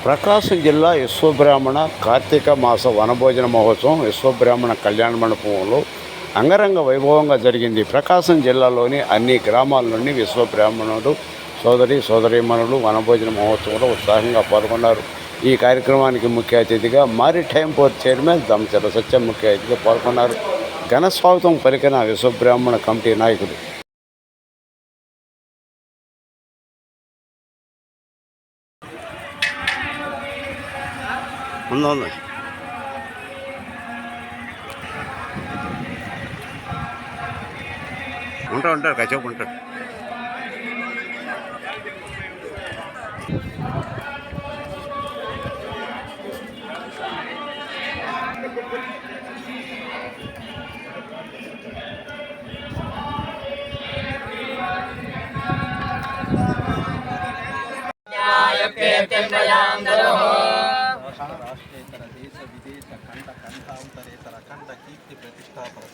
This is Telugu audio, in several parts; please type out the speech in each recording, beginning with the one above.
ప్రకాశం జిల్లా విశ్వబ్రాహ్మణ కార్తీక మాస వనభోజన మహోత్సవం విశ్వబ్రాహ్మణ కళ్యాణ మండపంలో అంగరంగ వైభవంగా జరిగింది. ప్రకాశం జిల్లాలోని అన్ని గ్రామాల నుండి విశ్వబ్రాహ్మణుడు సోదరీమణులు వనభోజన మహోత్సవంలో ఉత్సాహంగా పాల్గొన్నారు. ఈ కార్యక్రమానికి ముఖ్య అతిథిగా మారిటైమ్ పోర్ట్ చైర్మన్ దమచర్ల సత్యం ముఖ్య అతిథిగా పాల్గొన్నారు. ఘన స్వాగతం పలికిన విశ్వబ్రాహ్మణ కమిటీ నాయకులు. ఉంటారు కచేపు ఉంటారు. రాష్ట్రేతర దేశ విదేశ ఖండ ఖండాంతరేతర ఖండ కీర్తి ప్రతిష్టాపన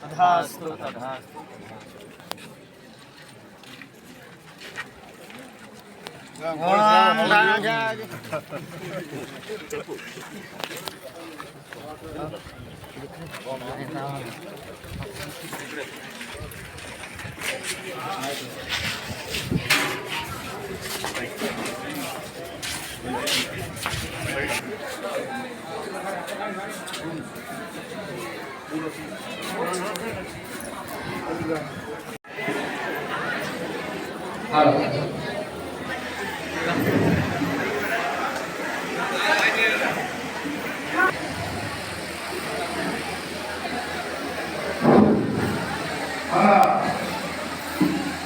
తథాస్తు తథాస్తు.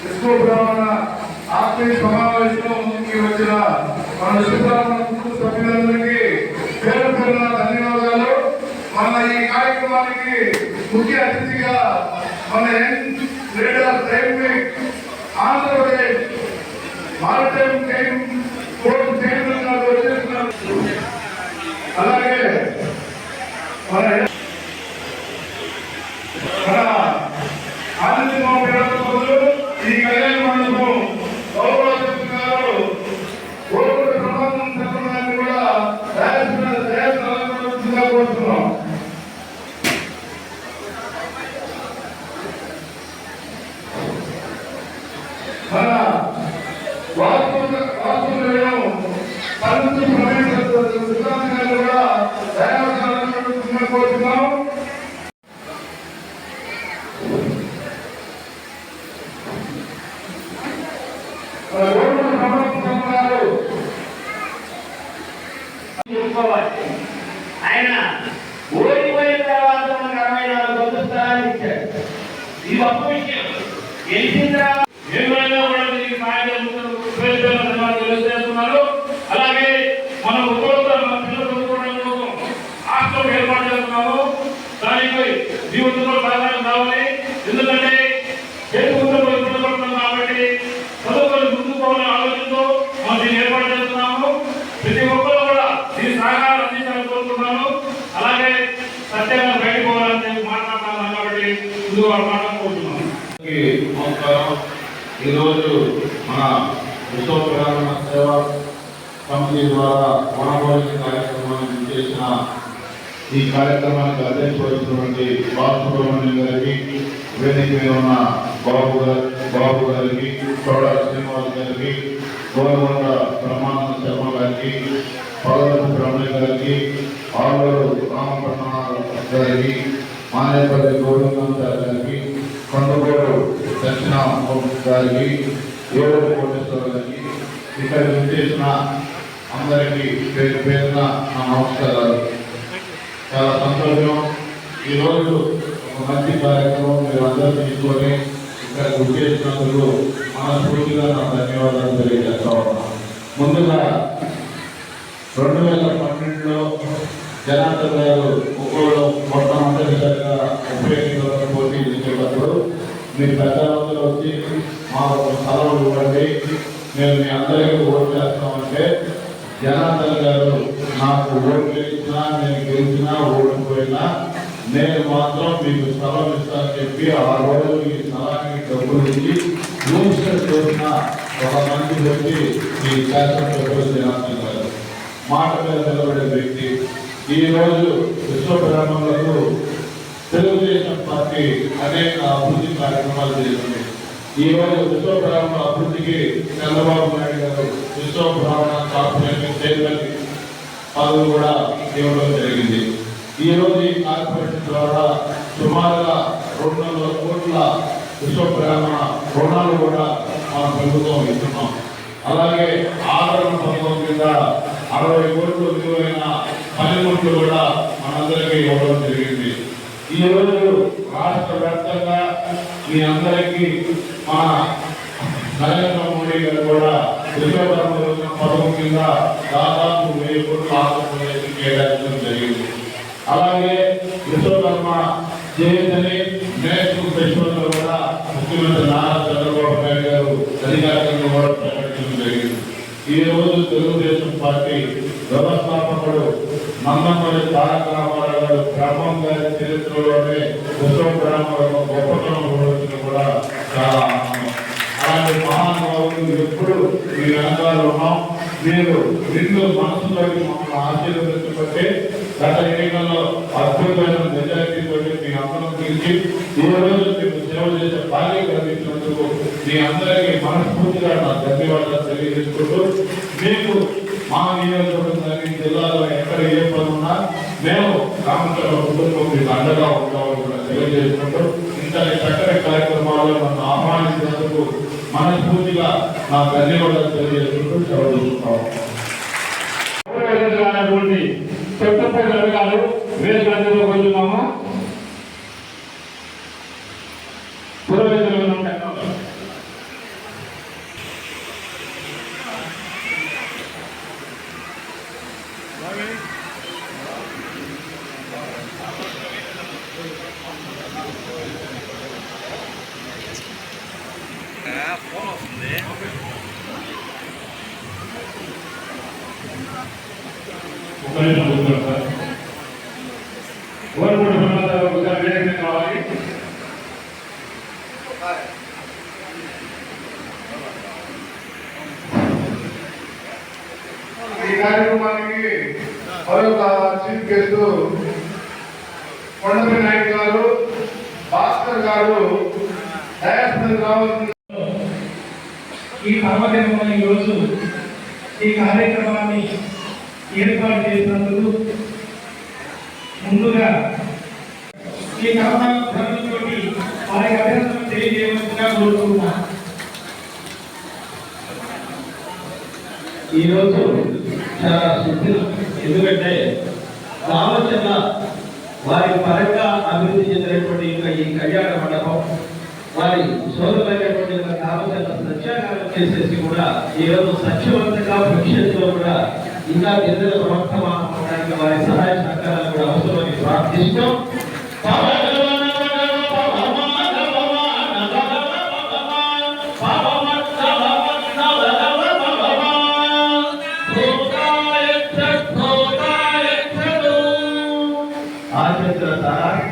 విశ్వబ్రాహ్మణ ఆత్మీయ సమావేశంలో ముందుకు వచ్చిన మన విశ్వబ్రాహ్మణ కుటుంబ సభ్యులందరికీ పేరు పేరున ధన్యవాదాలు. మన ఈ కార్యక్రమానికి ముఖ్య అతిథిగా మన leader Andhra Pradesh maritime port chairman గారు వచ్చేస్తున్నారు. అలాగే మన ఈ కళ్యాణ మండపం గౌరవిస్తున్నారు. కోరుకున్న ప్రమాదం చెప్పడానికి కూడా కోరుతున్నాం. మన వాస్తులను పలువురు ప్రవేశిస్తున్నారు కూడా దయావసరాలను కోరుతున్నాం. ఆయన ఓడిపోయిన తర్వాత మనకు 64 సంవత్సరాలు ఇచ్చాడు. ఇది గొప్ప విషయం. గెలిచిన తర్వాత తెలియజేస్తున్నారు. అలాగే మన ఉద్యోగులు మన పిల్లలు చదువుకోవడం కోసం హాస్టల్ ఏర్పాటు చేస్తున్నాము. దానికి జీవితంలో సహాయం కావాలి. ఎందుకంటే చేతి ఉద్యోగులు ఇబ్బంది పడుతున్నాం కాబట్టి చదువుకొని ముందుకు పోవాలని ఆలోచనతో మనం దీన్ని ఏర్పాటు చేస్తున్నాము. ప్రతి ఒక్కరు కూడా దీని సహకారం అందించాలని కోరుతున్నాను. అలాగే సత్యంగా బయటకు పోవాలని మాట్లాడుతున్నాను కాబట్టి ముందు మాట్లాడుకుంటున్నాను. నమస్కారం. ఈరోజు మన విశ్వబ్రాహ్మణ సేవా కమిటీ ద్వారా వనభోజన కార్యక్రమాన్ని చేసిన ఈ కార్యక్రమానికి అధ్యక్ష వహిస్తున్నటువంటి బాలసుబ్రహ్మణ్యం గారికి, వేదిక మీద ఉన్న బాబు గారికి, చోడ శ్రీనివాస్ గారికి, గోరగొండ బ్రహ్మానంద శర్మ గారికి, పగలపు బ్రహ్మయ్య గారికి, ఆలూరు రామప్రసాద్ గారికి, మానేపల్లి గోవిందాచార్య గారికి, కొండగోడు దక్షిణ గారికి, ఏడవ కోటేశ్వర గారికి, ఇక్కడ చేసిన అందరికీ పేరు పేరున నా నమస్కారాలు. చాలా సంతోషం. ఈరోజు ఒక మంచి కార్యక్రమం మీరు అందరూ తీసుకొని ఇక్కడ గుర్తు చేసినందుకు మనస్ఫూర్తిగా నా ధన్యవాదాలు తెలియజేస్తా ఉన్నాను. ముందుగా 2012లో జనార్దన్ గారు ఒక్కోళ్ళు మొట్టమొదటిసారిగా ఉపయోగించిన పోటీ చేసేటప్పుడు మీరు పెద్దలందరూ వచ్చి మాకు స్థలం ఇవ్వండి, మేము మీ అందరికీ ఓటు చేస్తామంటే జనార్దన్ గారు నాకు ఓటు గెలిచినా నేను గెలిచినా ఓడిపోయినా నేను మాత్రం మీకు స్థలం ఇస్తానని చెప్పి ఆ రోజు ఈ స్థలానికి డబ్బులు ఇచ్చి రూమ్స్ చేసిన ఒక మంది వ్యక్తి ఈ శాసనసభ్యులు జనార్దన్ గారు. మాట మీద నిలబడే వ్యక్తి. ఈరోజు విశ్వబ్రాహ్మణులకు తెలుగుదేశం పార్టీ అనేక అభివృద్ధి కార్యక్రమాలు చేస్తుంది. ఈరోజు విశ్వబ్రాహ్మణ అభివృద్ధికి చంద్రబాబు నాయుడు గారు విశ్వబ్రాహ్మణ కార్పొరేషన్ చైర్మన్ పదవి కూడా ఇవ్వడం జరిగింది. ఈరోజు ఈ కార్పొరేషన్ ద్వారా సుమారుగా 200 కోట్ల విశ్వబ్రాహ్మణ రుణాలు కూడా మన ప్రభుత్వం ఇస్తున్నాం. అలాగే ఆదరణ పథకం కింద 60 కోట్లు విలువైన పనిముట్లు కూడా మనందరికీ ఇవ్వడం జరిగింది. ఈ రోజు రాష్ట్ర వ్యాప్తంగా మీ అందరికీ మన నరేంద్ర మోడీ గారు కూడా విశ్వబ్రాహ్మణ పథకం కింద దాదాపు 1000 కోట్లు ఆంధ్రప్రదేశ్ కేటాయించడం జరిగింది. అలాగే విశ్వకర్మ జయంతిని నేషనల్ ఫెస్టివల్ కూడా ముఖ్యమంత్రి నారా చంద్రబాబు నాయుడు గారు అధికారికంగా కూడా ప్రకటించడం జరిగింది. ఈ రోజు తెలుగుదేశం పార్టీ వ్యవస్థాపకుడు నందమూరి తారక రామారావు గారు బ్రహ్మం గారి చరిత్రలోనే విశ్వబ్రాహ్మణులకు గొప్పతనం కూడా చాలా ఆనందం. అలాంటి మహానుభావులు ఎప్పుడు మీ వెనకాల ఉన్నాం. మీరు నిండు మనసులోకి మమ్మల్ని ఆశీర్వదించబట్టే గత ఎన్నికల్లో అద్భుతమైన మెజారిటీతో మీ అందరం పిలిచి ఈ రోజు మీకు సేవ చేసే భాగ్యం కలిగించినందుకు మీ అందరికీ మనస్ఫూర్తిగా నా ధన్యవాదాలు తెలియజేసుకుంటూ, మీకు మా నియోజకవర్గం కానీ జిల్లాలో ఎక్కడ ఏ పని ఉన్నా మేము రామచంద్ర కుటుంబం మీకు అండగా ఉంటామని కూడా తెలియజేసుకుంటూ, ఇంతటి చక్కటి కార్యక్రమాల్లో నన్ను ఆహ్వానించినందుకు మనస్ఫూర్తిగా నా ధన్యవాదాలు తెలియజేసుకుంటూ సెలవు తీసుకుంటాము. చెప్తే జరగాలి వేదిక కొంచున్నాము. పురోహితులు ఫోన్ వస్తుంది. కావాలి. ఈ కార్యక్రమానికి మరొక చీఫ్ గెస్ట్ కొండపల్లి నాయుడు గారు, భాస్కర్ గారు రావాల్సింది. ఈ పర్వదినంలో ఈరోజు ఈ కార్యక్రమాన్ని ఏర్పాటు చేసినందుకు ముందుగా ఈ కరోనాతో వారి అభ్యర్థన తెలియజేయవలసిందిగా కోరుకుంటున్నాను. ఈరోజు చాలా శుద్ధి, ఎందుకంటే ఆలోచన వారి పరంగా అభివృద్ధి చెందినటువంటి ఈ కళ్యాణ మండపం వారి సోదరులైనటువంటి ఆలోచన సత్యాగారం చేసేసి కూడా ఈరోజు సత్యవంతంగా భవిష్యత్తులో కూడా ఇంకా గిరిజన ప్రవర్తమానం అవడానికి వారి సహాయ సహకారాలు కూడా అవసరమని ప్రార్థిస్తూ ఆచరణ సారానికి